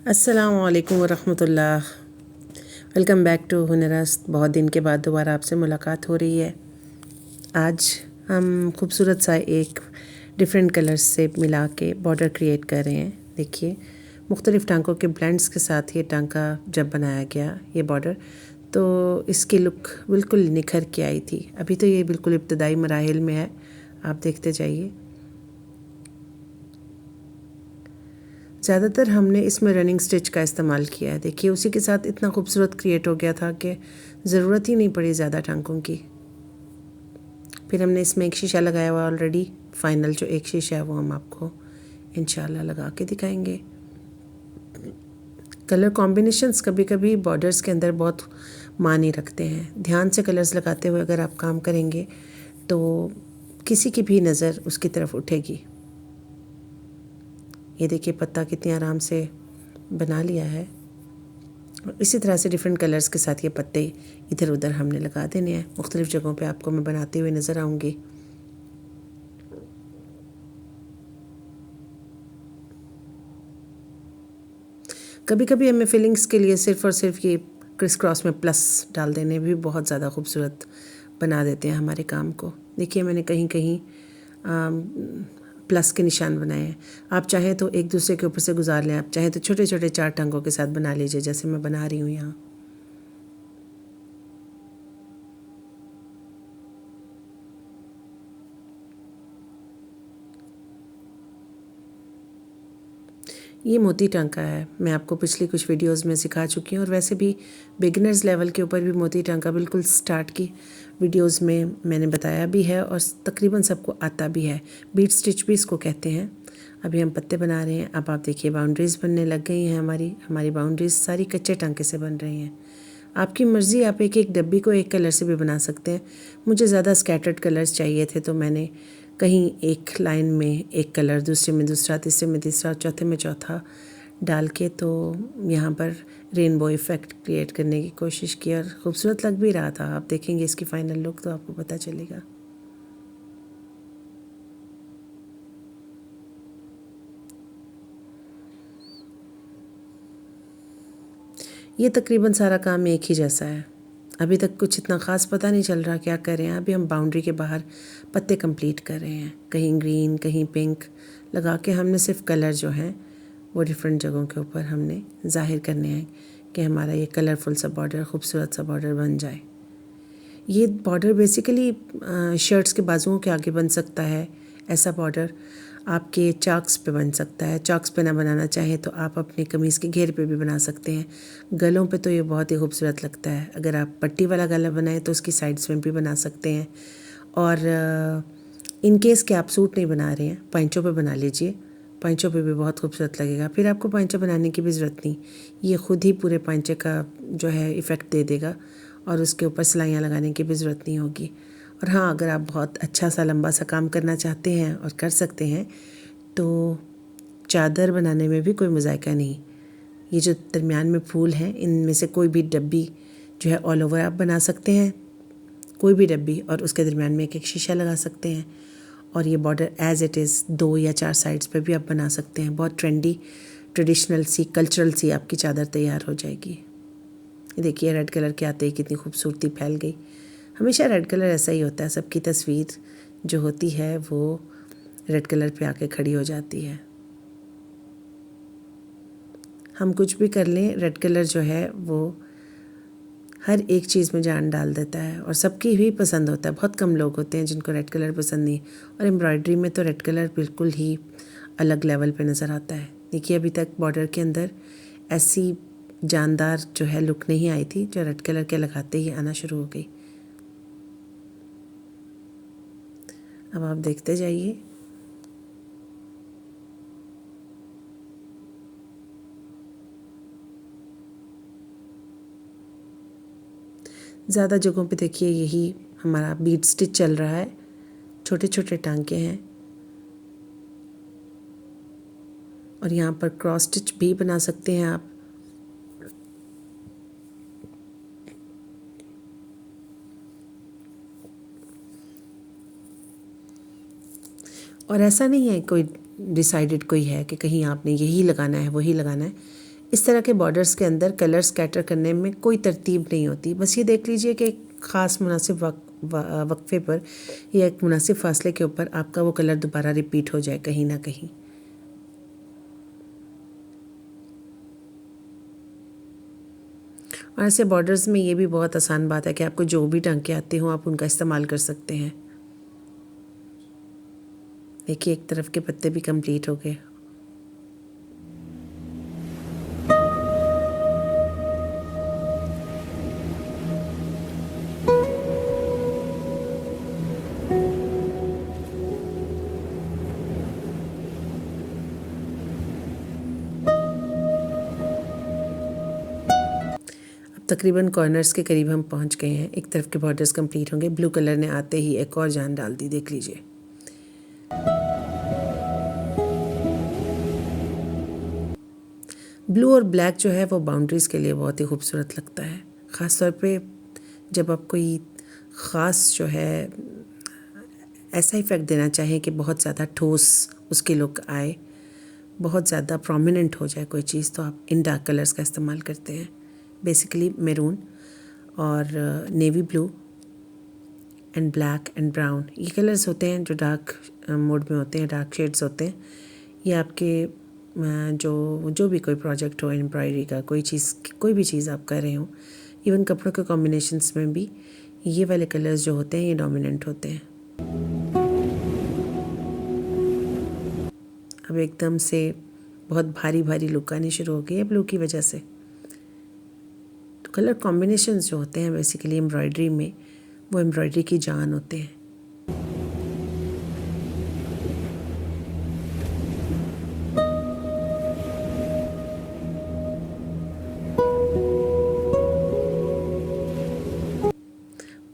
अस्सलामुअलैकुम वरहमतुल्लाह। Welcome back to हुनरस्त। बहुत दिन के बाद दोबारा आपसे मुलाकात हो रही है। आज हम खूबसूरत सा एक डिफरेंट कलर्स से मिला के बॉर्डर क्रिएट कर रहे हैं। देखिए, मुख्तलिफ़ टांकों के ब्लेंड्स के साथ ये टांका जब बनाया गया ये बॉर्डर, तो इसकी लुक बिल्कुल निखर के आई थी। अभी तो ये बिल्कुल इब्तदाई मराहिल में है, आप देखते जाइए। ज़्यादातर हमने इसमें रनिंग स्टिच का इस्तेमाल किया है। देखिए, उसी के साथ इतना खूबसूरत क्रिएट हो गया था कि ज़रूरत ही नहीं पड़ी ज़्यादा टांकों की। फिर हमने इसमें एक शीशा लगाया हुआ ऑलरेडी। फाइनल जो एक शीशा है वो हम आपको इंशाल्लाह लगा के दिखाएंगे। कलर कॉम्बिनेशंस कभी कभी बॉर्डर्स के अंदर बहुत मानी रखते हैं। ध्यान से कलर्स लगाते हुए अगर आप काम करेंगे तो किसी की भी नज़र उसकी तरफ उठेगी। ये देखिए, पत्ता कितनी आराम से बना लिया है। और इसी तरह से डिफरेंट कलर्स के साथ ये पत्ते इधर उधर हमने लगा देने हैं। मुख्तलिफ़ जगहों पे आपको मैं बनाते हुए नज़र आऊँगी। कभी कभी हमें फिलिंग्स के लिए सिर्फ़ और सिर्फ ये क्रिस क्रॉस में प्लस डाल देने भी बहुत ज़्यादा खूबसूरत बना देते हैं हमारे काम को। देखिए, मैंने कहीं कहीं प्लस के निशान बनाए हैं। आप चाहें तो एक दूसरे के ऊपर से गुजार लें, आप चाहें तो छोटे छोटे 4 टांगों के साथ बना लीजिए, जैसे मैं बना रही हूँ यहाँ। ये मोती टांका है। मैं आपको पिछली कुछ वीडियोस में सिखा चुकी हूँ, और वैसे भी बिगिनर्स लेवल के ऊपर भी मोती टांका बिल्कुल स्टार्ट की वीडियोस में मैंने बताया भी है और तकरीबन सबको आता भी है। बीट स्टिच भी इसको कहते हैं। अभी हम पत्ते बना रहे हैं। अब आप देखिए, बाउंड्रीज़ बनने लग गई हैं। हमारी बाउंड्रीज़ सारी कच्चे टांके से बन रही हैं। आपकी मर्ज़ी, आप एक एक डब्बी को एक कलर से भी बना सकते हैं। मुझे ज़्यादा स्कैटर्ड कलर्स चाहिए थे, तो मैंने कहीं एक लाइन में एक कलर, दूसरे में दूसरा, तीसरे में तीसरा, चौथे में चौथा डाल के तो यहाँ पर रेनबो इफ़ेक्ट क्रिएट करने की कोशिश की, और ख़ूबसूरत लग भी रहा था। आप देखेंगे इसकी फ़ाइनल लुक तो आपको पता चलेगा। ये तकरीबन सारा काम एक ही जैसा है। अभी तक कुछ इतना ख़ास पता नहीं चल रहा क्या कर रहे हैं। अभी हम बाउंड्री के बाहर पत्ते कंप्लीट कर रहे हैं। कहीं ग्रीन, कहीं पिंक लगा के हमने सिर्फ कलर जो हैं वो डिफरेंट जगहों के ऊपर हमने ज़ाहिर करने हैं कि हमारा ये कलरफुल सा बॉर्डर, खूबसूरत सा बॉर्डर बन जाए। ये बॉर्डर बेसिकली शर्ट्स के बाजुओं के आगे बन सकता है। ऐसा बॉर्डर आपके चाक्स पे बन सकता है। चाक्स पे ना बनाना चाहें तो आप अपने कमीज़ के घेर पे भी बना सकते हैं। गलों पे तो ये बहुत ही खूबसूरत लगता है। अगर आप पट्टी वाला गला बनाएं तो उसकी साइड्स में भी बना सकते हैं। और इन केस कि आप सूट नहीं बना रहे हैं, पैंचों पे बना लीजिए। पैंचों पे भी बहुत खूबसूरत लगेगा। फिर आपको पैंचा बनाने की भी ज़रूरत नहीं, ये खुद ही पूरे पैंचे का जो है इफ़ेक्ट दे देगा, और उसके ऊपर सिलाइयाँ लगाने की भी ज़रूरत नहीं होगी। और हाँ, अगर आप बहुत अच्छा सा लंबा सा काम करना चाहते हैं और कर सकते हैं तो चादर बनाने में भी कोई मज़ायका नहीं। ये जो दरमियान में फूल हैं, इनमें से कोई भी डब्बी जो है ऑल ओवर आप बना सकते हैं, कोई भी डब्बी, और उसके दरमियान में एक एक शीशा लगा सकते हैं। और ये बॉर्डर एज़ इट इज़ 2 या 4 साइड्स पे भी आप बना सकते हैं। बहुत ट्रेंडी, ट्रेडिशनल सी, कल्चरल सी आपकी चादर तैयार हो जाएगी। ये देखिए, रेड कलर के आते ही कितनी खूबसूरती फैल गई। हमेशा रेड कलर ऐसा ही होता है, सबकी तस्वीर जो होती है वो रेड कलर पे आके खड़ी हो जाती है। हम कुछ भी कर लें, रेड कलर जो है वो हर एक चीज़ में जान डाल देता है, और सबकी ही पसंद होता है। बहुत कम लोग होते हैं जिनको रेड कलर पसंद नहीं। और एम्ब्रॉयडरी में तो रेड कलर बिल्कुल ही अलग लेवल पे नज़र आता है। देखिए, अभी तक बॉर्डर के अंदर ऐसी जानदार जो है लुक नहीं आई थी, जो रेड कलर के लगाते ही आना शुरू हो गई। अब आप देखते जाइए। ज़्यादा जगहों पे देखिए यही हमारा बीड स्टिच चल रहा है। छोटे छोटे टांके हैं, और यहाँ पर क्रॉस स्टिच भी बना सकते हैं आप। और ऐसा नहीं है कोई डिसाइडेड कोई है कि कहीं आपने यही लगाना है, वही लगाना है। इस तरह के बॉर्डर्स के अंदर कलर स्कैटर करने में कोई तरतीब नहीं होती। बस ये देख लीजिए कि एक ख़ास मुनासिब वक्फे पर या एक मुनासिब फासले के ऊपर आपका वो कलर दोबारा रिपीट हो जाए कहीं ना कहीं। और ऐसे बॉर्डर्स में ये भी बहुत आसान बात है कि आपको जो भी टांके आते हो आप उनका इस्तेमाल कर सकते हैं। देखिए एक तरफ के पत्ते भी कंप्लीट हो गए। तकरीबन कॉर्नर्स के करीब हम पहुंच गए हैं। एक तरफ के बॉर्डर्स कंप्लीट होंगे। ब्लू कलर ने आते ही एक और जान डाल दी, देख लीजिए। ब्लू और ब्लैक जो है वो बाउंड्रीज़ के लिए बहुत ही खूबसूरत लगता है, ख़ास तौर पे जब आप कोई ख़ास जो है ऐसा इफ़ेक्ट देना चाहें कि बहुत ज़्यादा ठोस उसकी लुक आए, बहुत ज़्यादा प्रोमिनेंट हो जाए कोई चीज़, तो आप इन डार्क कलर्स का इस्तेमाल करते हैं। बेसिकली मैरून और navy blue and black and brown, ये कलर्स होते हैं जो डार्क मोड में होते हैं, डार्क शेड्स होते हैं। ये आपके जो भी कोई प्रोजेक्ट हो एम्ब्रॉयडरी का, कोई भी चीज़ आप कर रहे हो, इवन कपड़ों के कॉम्बिनेशंस में भी ये वाले कलर्स जो होते हैं ये डोमिनेंट होते हैं। अब एकदम से बहुत भारी भारी लुक आनी शुरू हो गई है ब्लू की वजह से। तो कलर कॉम्बिनेशंस जो होते हैं बेसिकली एम्ब्रॉयडरी में, वो एम्ब्रॉयडरी की जान होते हैं।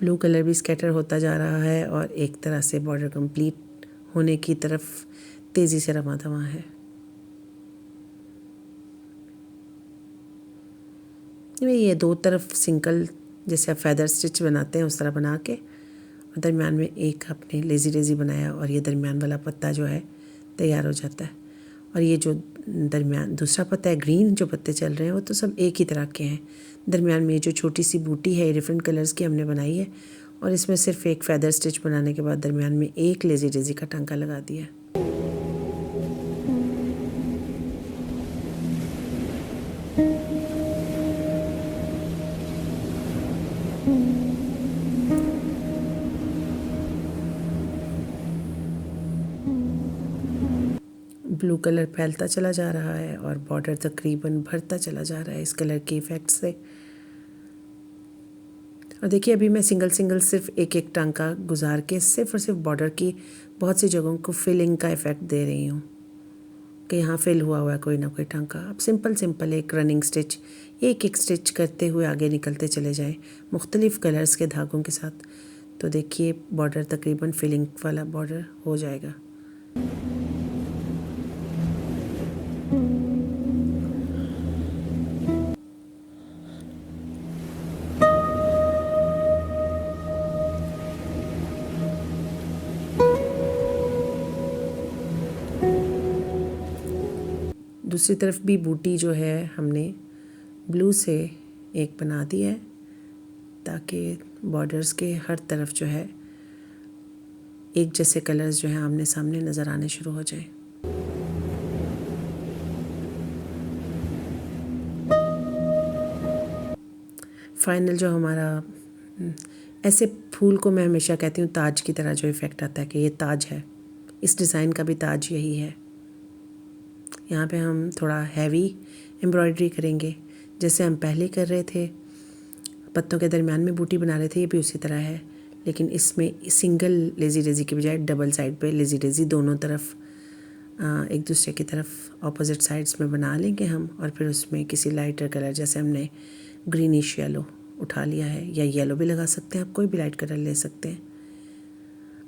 ब्लू कलर भी स्कैटर होता जा रहा है और एक तरह से बॉर्डर कंप्लीट होने की तरफ तेज़ी से रवां दवां है। ये दो तरफ सिंगल जैसे आप फेदर स्टिच बनाते हैं उस तरह बना के, और दरमियान में एक आपने लेज़ी लेज़ी बनाया और ये दरमियान वाला पत्ता जो है तैयार हो जाता है। और ये जो दरमियान दूसरा पत्ता है, ग्रीन जो पत्ते चल रहे हैं, वो तो सब एक ही तरह के हैं। दरमियान में जो छोटी सी बूटी है, डिफरेंट कलर्स की हमने बनाई है, और इसमें सिर्फ एक फेदर स्टिच बनाने के बाद दरमियान में एक लेज़ी लेज़ी का टांका लगा दिया। ब्लू कलर फैलता चला जा रहा है और बॉर्डर तकरीबन भरता चला जा रहा है इस कलर के इफ़ेक्ट से। और देखिए अभी मैं सिंगल सिर्फ एक एक टांका गुजार के सिर्फ और सिर्फ बॉर्डर की बहुत सी जगहों को फिलिंग का इफ़ेक्ट दे रही हूँ कि यहाँ फिल हुआ है कोई ना कोई टांका। अब सिंपल एक रनिंग स्टिच एक स्टिच करते हुए आगे निकलते चले जाएं मुख्तलिफ़ कलर्स के धागों के साथ, तो देखिए बॉर्डर तकरीबन फिलिंग वाला बॉर्डर हो जाएगा। दूसरी तरफ भी बूटी जो है हमने ब्लू से एक बना दी है ताकि बॉर्डर्स के हर तरफ जो है एक जैसे कलर्स जो हैं आमने सामने नज़र आने शुरू हो जाए। फाइनल जो हमारा ऐसे फूल को मैं हमेशा कहती हूँ ताज की तरह जो इफ़ेक्ट आता है कि ये ताज है, इस डिज़ाइन का भी ताज यही है। यहाँ पे हम थोड़ा हैवी एम्ब्रॉयडरी करेंगे जैसे हम पहले कर रहे थे, पत्तों के दरमियान में बूटी बना रहे थे, ये भी उसी तरह है, लेकिन इसमें सिंगल लेज़ी लेज़ी की बजाय डबल साइड पे लेज़ी लेज़ी दोनों तरफ एक दूसरे की तरफ ऑपोजिट साइड्स में बना लेंगे हम, और फिर उसमें किसी लाइटर कलर जैसे हमने ग्रीनिश येलो उठा लिया है, या येलो भी लगा सकते हैं आप, कोई भी लाइट कलर ले सकते हैं।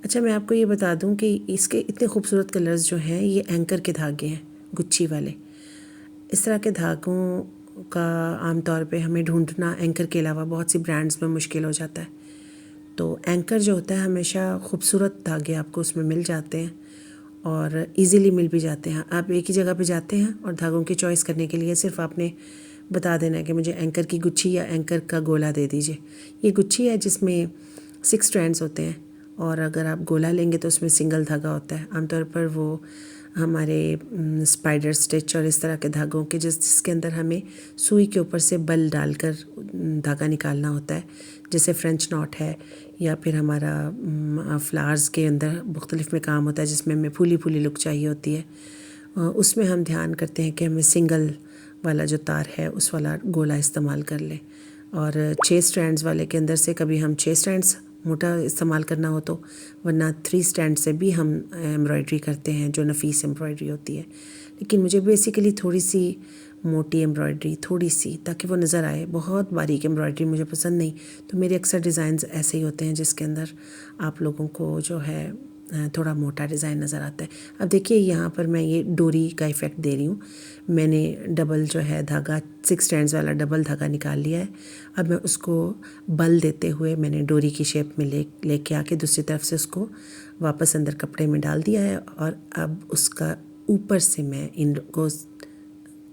अच्छा मैं आपको ये बता दूं कि इसके इतने खूबसूरत कलर्स जो हैं ये एंकर के धागे हैं, गुच्छी वाले। इस तरह के धागों का आम तौर पे हमें ढूंढना एंकर के अलावा बहुत सी ब्रांड्स में मुश्किल हो जाता है, तो एंकर जो होता है हमेशा खूबसूरत धागे आपको उसमें मिल जाते हैं और इजीली मिल भी जाते हैं। आप एक ही जगह पे जाते हैं और धागों की चॉइस करने के लिए सिर्फ आपने बता देना है कि मुझे एंकर की गुच्छी या एंकर का गोला दे दीजिए। ये गुच्छी है जिसमें 6 स्ट्रैंड्स होते हैं, और अगर आप गोला लेंगे तो उसमें सिंगल धागा होता है। आमतौर पर वो हमारे स्पाइडर स्टिच और इस तरह के धागों के जिसके अंदर हमें सुई के ऊपर से बल डालकर धागा निकालना होता है, जैसे फ्रेंच नॉट है, या फिर हमारा फ्लावर्स के अंदर मुख्तलिफ में काम होता है जिसमें हमें फूली फूली लुक चाहिए होती है। उसमें हम ध्यान करते हैं कि हमें सिंगल वाला जो तार है उस वाला गोला इस्तेमाल कर लें। और 6 स्ट्रैंड्स वाले के अंदर से कभी हम 6 स्ट्रैंड्स मोटा इस्तेमाल करना हो तो, वरना 3 स्टैंड से भी हम एम्ब्रॉयडरी करते हैं जो नफीस एम्ब्रॉयडरी होती है। लेकिन मुझे बेसिकली थोड़ी सी मोटी एम्ब्रॉयडरी, थोड़ी सी, ताकि वो नज़र आए। बहुत बारीक एम्ब्रॉयडरी मुझे पसंद नहीं, तो मेरे अक्सर डिज़ाइंस ऐसे ही होते हैं जिसके अंदर आप लोगों को जो है थोड़ा मोटा डिज़ाइन नज़र आता है। अब देखिए यहाँ पर मैं ये डोरी का इफ़ेक्ट दे रही हूँ। मैंने डबल जो है धागा 6 स्ट्रैंड्स वाला डबल धागा निकाल लिया है। अब मैं उसको बल देते हुए मैंने डोरी की शेप में लेके आके दूसरी तरफ से उसको वापस अंदर कपड़े में डाल दिया है। और अब उसका ऊपर से मैं इनको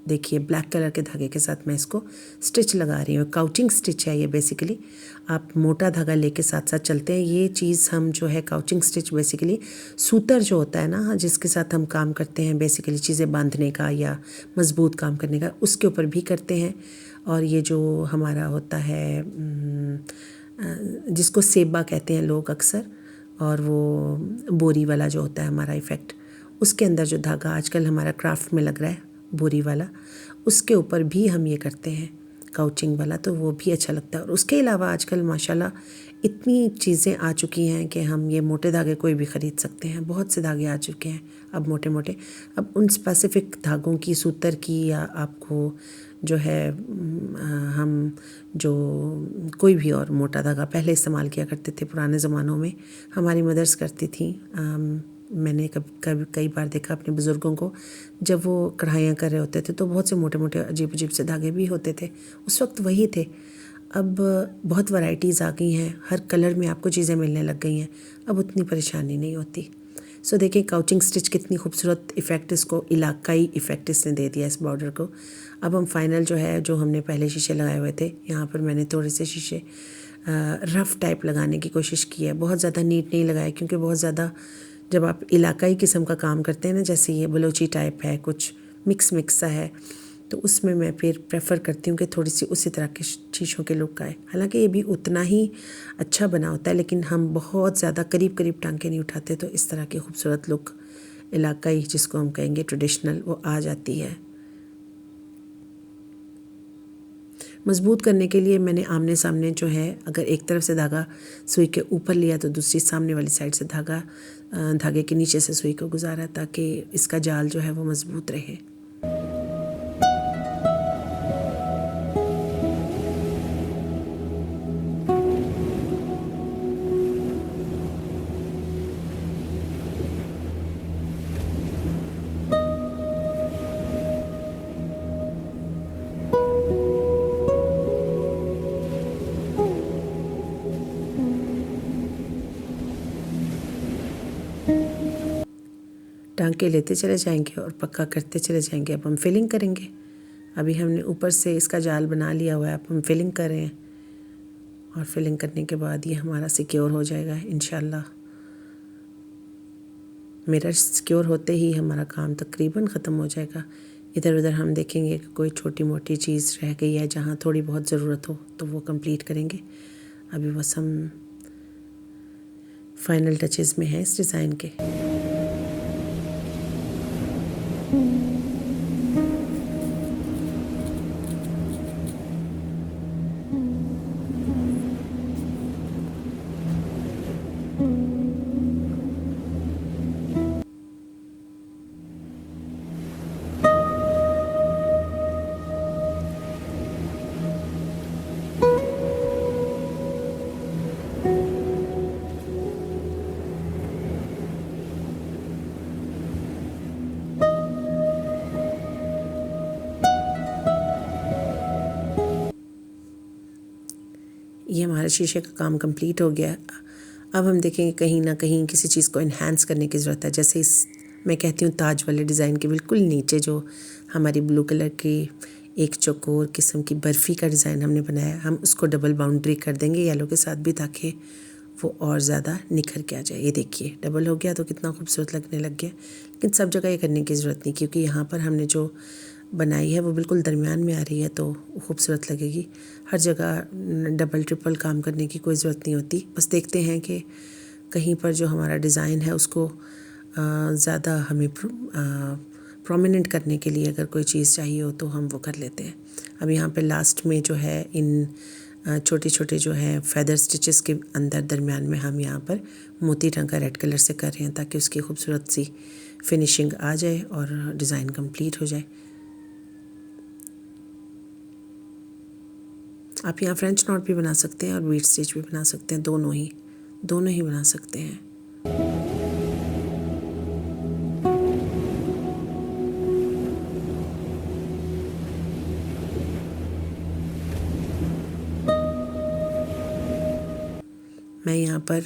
देखिए ब्लैक कलर के धागे के साथ मैं इसको स्टिच लगा रही हूँ। काउचिंग स्टिच है ये बेसिकली। आप मोटा धागा लेके साथ साथ चलते हैं। ये चीज़ हम जो है काउचिंग स्टिच बेसिकली सूतर जो होता है ना, जिसके साथ हम काम करते हैं बेसिकली चीज़ें बांधने का या मजबूत काम करने का, उसके ऊपर भी करते हैं। और ये जो हमारा होता है जिसको सेबा कहते हैं लोग अक्सर, और वो बोरी वाला जो होता है हमारा इफ़ेक्ट, उसके अंदर जो धागा आजकल हमारा क्राफ्ट में लग रहा है बोरी वाला, उसके ऊपर भी हम ये करते हैं काउचिंग वाला, तो वो भी अच्छा लगता है। और उसके अलावा आजकल माशाल्लाह इतनी चीज़ें आ चुकी हैं कि हम ये मोटे धागे कोई भी ख़रीद सकते हैं। बहुत से धागे आ चुके हैं अब मोटे मोटे। अब उन स्पेसिफ़िक धागों की, सूतर की, या आपको जो है हम जो कोई भी और मोटा धागा पहले इस्तेमाल किया करते थे पुराने ज़मानों में, हमारी मदर्स करती थी। मैंने कई बार देखा अपने बुज़ुर्गों को, जब वो कढ़ाइयाँ कर रहे होते थे तो बहुत से मोटे मोटे अजीब अजीब से धागे भी होते थे। उस वक्त वही थे। अब बहुत वैरायटीज़ आ गई हैं, हर कलर में आपको चीज़ें मिलने लग गई हैं, अब उतनी परेशानी नहीं होती। सो देखिए काउचिंग स्टिच कितनी खूबसूरत इफ़ेक्ट, इसको इलाकाई इफ़ेक्ट इसने दे दिया इस बॉर्डर को। अब हम फाइनल जो है, जो हमने पहले शीशे लगाए हुए थे, यहाँ पर मैंने थोड़े से शीशे रफ़ टाइप लगाने की कोशिश की है। बहुत ज़्यादा नीट नहीं लगाया, क्योंकि बहुत ज़्यादा जब आप इलाकाई किस्म का काम करते हैं ना, जैसे ये बलोची टाइप है, कुछ मिक्स सा है, तो उसमें मैं फिर प्रेफर करती हूँ कि थोड़ी सी उसी तरह के शीशों के लुक आए। हालांकि ये भी उतना ही अच्छा बना होता है, लेकिन हम बहुत ज़्यादा करीब करीब टांके नहीं उठाते, तो इस तरह की खूबसूरत लुक इलाकाई, जिसको हम कहेंगे ट्रेडिशनल, वो आ जाती है। मज़बूत करने के लिए मैंने आमने सामने जो है, अगर एक तरफ से धागा सुई के ऊपर लिया तो दूसरी सामने वाली साइड से धागे के नीचे से सुई को गुजारा, ताकि इसका जाल जो है वो मज़बूत रहे। टांके लेते चले जाएंगे और पक्का करते चले जाएंगे। अब हम फिलिंग करेंगे। अभी हमने ऊपर से इसका जाल बना लिया हुआ है, अब हम फिलिंग कर रहे हैं, और फिलिंग करने के बाद ये हमारा सिक्योर हो जाएगा इंशाल्लाह। मिरर सिक्योर होते ही हमारा काम तकरीबन ख़त्म हो जाएगा। इधर उधर हम देखेंगे कि कोई छोटी मोटी चीज़ रह गई है, जहाँ थोड़ी बहुत ज़रूरत हो तो वो कंप्लीट करेंगे। अभी बस हम फाइनल टचेस में हैं इस डिज़ाइन के। ये हमारा शीशे का काम कंप्लीट हो गया। अब हम देखेंगे कहीं ना कहीं किसी चीज़ को इन्हांस करने की ज़रूरत है। जैसे इस मैं कहती हूँ ताज वाले डिज़ाइन के बिल्कुल नीचे जो हमारी ब्लू कलर की एक चौकोर किस्म की बर्फ़ी का डिज़ाइन हमने बनाया, हम उसको डबल बाउंड्री कर देंगे येलो के साथ भी, ताकि वो और ज़्यादा निखर के आ जाए। ये देखिए डबल हो गया तो कितना खूबसूरत लगने लग गया। लेकिन सब जगह ये करने की ज़रूरत नहीं, क्योंकि यहाँ पर हमने जो बनाई है वो बिल्कुल दरमियान में आ रही है तो खूबसूरत लगेगी। हर जगह डबल ट्रिपल काम करने की कोई ज़रूरत नहीं होती। बस देखते हैं कि कहीं पर जो हमारा डिज़ाइन है उसको ज़्यादा हमें प्रोमिनेंट करने के लिए अगर कोई चीज़ चाहिए हो तो हम वो कर लेते हैं। अब यहाँ पे लास्ट में जो है इन छोटे छोटे जो हैं फेदर स्टिचेस के अंदर दरमियान में हम यहाँ पर मोती टांका रेड कलर से कर रहे हैं, ताकि उसकी खूबसूरत सी फिनिशिंग आ जाए और डिज़ाइन कंप्लीट हो जाए। आप यहाँ फ्रेंच नॉट भी बना सकते हैं और बीट स्टिच भी बना सकते हैं, दोनों ही बना सकते हैं। मैं यहाँ पर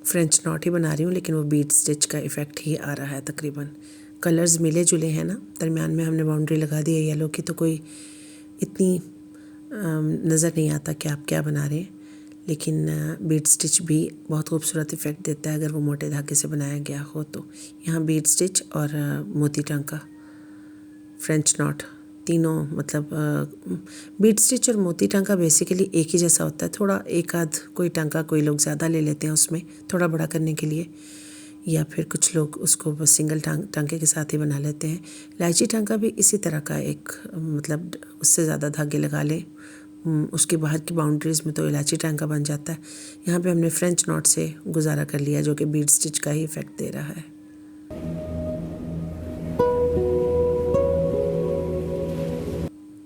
फ्रेंच नॉट ही बना रही हूँ, लेकिन वो बीट स्टिच का इफ़ेक्ट ही आ रहा है तकरीबन। कलर्स मिले जुले हैं ना, दरमियान में हमने बाउंड्री लगा दी है येलो की, तो कोई इतनी नज़र नहीं आता कि आप क्या बना रहे हैं। लेकिन बीट स्टिच भी बहुत खूबसूरत इफ़ेक्ट देता है अगर वो मोटे धागे से बनाया गया हो तो। यहाँ बीट स्टिच और मोती टांका फ्रेंच नॉट तीनों, मतलब बीट स्टिच और मोती टांका बेसिकली एक ही जैसा होता है। थोड़ा एक आध कोई टांका कोई लोग ज़्यादा ले लेते हैं उसमें थोड़ा बड़ा करने के लिए, या फिर कुछ लोग उसको बस सिंगल टांके के साथ ही बना लेते हैं। इलायची टांका भी इसी तरह का एक, मतलब उससे ज़्यादा धागे लगा लें उसके बाहर की बाउंड्रीज़ में तो इलायची टांका बन जाता है। यहाँ पे हमने फ्रेंच नॉट से गुजारा कर लिया जो कि बीट स्टिच का ही इफ़ेक्ट दे रहा है।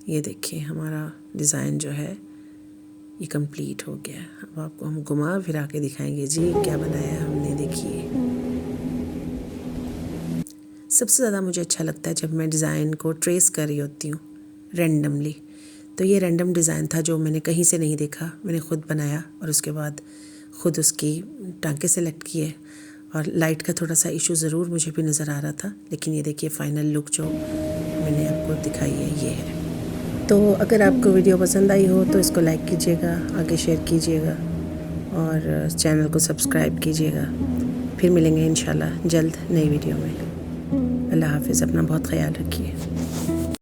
ये देखिए हमारा डिज़ाइन जो है ये कंप्लीट हो गया। अब आपको हम घुमा फिरा के दिखाएंगे जी क्या बनाया हमने। देखिए सबसे ज़्यादा मुझे अच्छा लगता है जब मैं डिज़ाइन को ट्रेस कर रही होती हूँ रैंडमली। तो ये रैंडम डिज़ाइन था जो मैंने कहीं से नहीं देखा, मैंने ख़ुद बनाया और उसके बाद ख़ुद उसकी टांके सेलेक्ट किए। और लाइट का थोड़ा सा इशू ज़रूर मुझे भी नज़र आ रहा था, लेकिन ये देखिए फ़ाइनल लुक जो मैंने आपको दिखाई है ये है। तो अगर आपको वीडियो पसंद आई हो तो इसको लाइक कीजिएगा, आगे शेयर कीजिएगा और चैनल को सब्सक्राइब कीजिएगा। फिर मिलेंगे इंशाल्लाह जल्द नई वीडियो में। अल्लाह हाफ़िज़, अपना बहुत ख्याल रखिए।